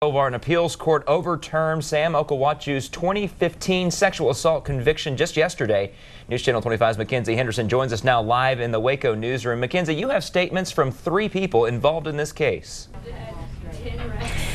An appeals court overturned Sam Ukwuachu's 2015 sexual assault conviction just yesterday. News Channel 25's Mackenzie Henderson joins us now live in the Waco newsroom. Mackenzie, you have statements from 3 people involved in this case.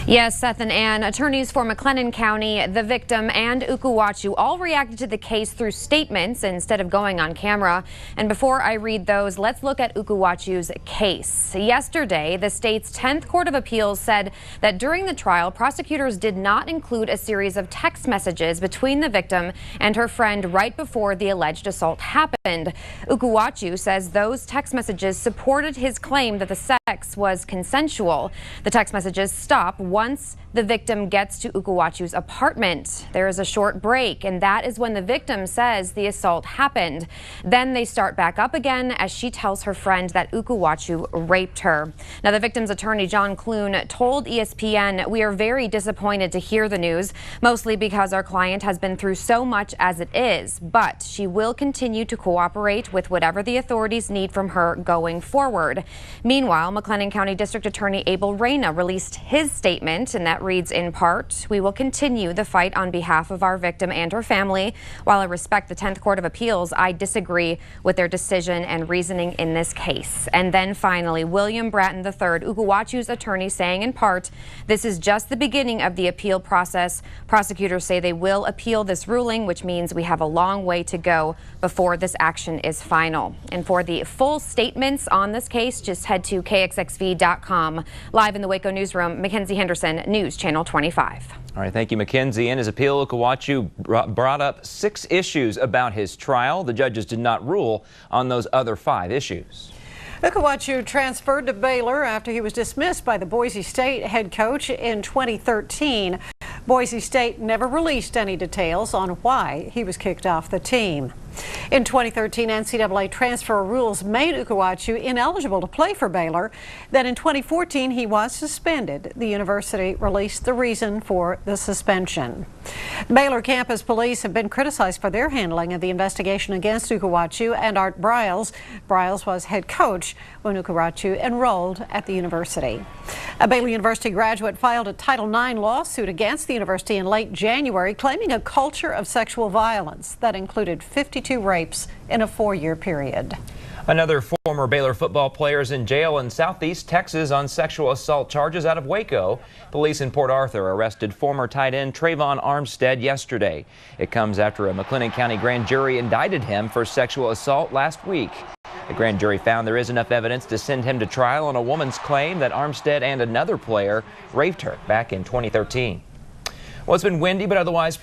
Yes, Seth and Ann, attorneys for McLennan County, the victim, and Ukwuachu all reacted to the case through statements instead of going on camera. And before I read those, let's look at Ukwuachu's case. Yesterday, the state's 10th Court of Appeals said that during the trial, prosecutors did not include a series of text messages between the victim and her friend right before the alleged assault happened. Ukwuachu says those text messages supported his claim that the sex was consensual. The text messages stop once the victim gets to Ukwuachu's apartment. There is a short break, and that is when the victim says the assault happened. Then they start back up again as she tells her friend that Ukwuachu raped her. Now, the victim's attorney, John Clune, told ESPN, "We are very disappointed to hear the news, mostly because our client has been through so much as it is, but she will continue to cooperate with whatever the authorities need from her going forward." Meanwhile, McLennan County District Attorney Abel Reyna released his statement, and that reads in part, "We will continue the fight on behalf of our victim and her family. While I respect the 10th Court of Appeals, I disagree with their decision and reasoning in this case." And then finally, William Bratton III, Ukwuachu's attorney, saying in part, "This is just the beginning of the appeal process. Prosecutors say they will appeal this ruling, which means we have a long way to go before this action is final." And for the full statements on this case, just head to KXXV.com. Live in the Waco newsroom, Mackenzie Henderson, News Channel 25. All right, thank you, Mackenzie. In his appeal, Ukwuachu brought up 6 issues about his trial. The judges did not rule on those other 5 issues. Ukwuachu transferred to Baylor after he was dismissed by the Boise State head coach in 2013. Boise State never released any details on why he was kicked off the team. In 2013, NCAA transfer rules made Ukwuachu ineligible to play for Baylor. Then in 2014, he was suspended. The university released the reason for the suspension. The Baylor campus police have been criticized for their handling of the investigation against Ukwuachu and Art Briles. Briles was head coach when Ukwuachu enrolled at the university. A Baylor University graduate filed a Title IX lawsuit against the university in late January, claiming a culture of sexual violence that included 52 rapes in a 4-year period. Another former Baylor football player is in jail in Southeast Texas on sexual assault charges out of Waco. Police in Port Arthur arrested former tight end Trayvon Armstead yesterday. It comes after a McLennan County grand jury indicted him for sexual assault last week. The grand jury found there is enough evidence to send him to trial on a woman's claim that Armstead and another player raped her back in 2013. Well, it's been windy but otherwise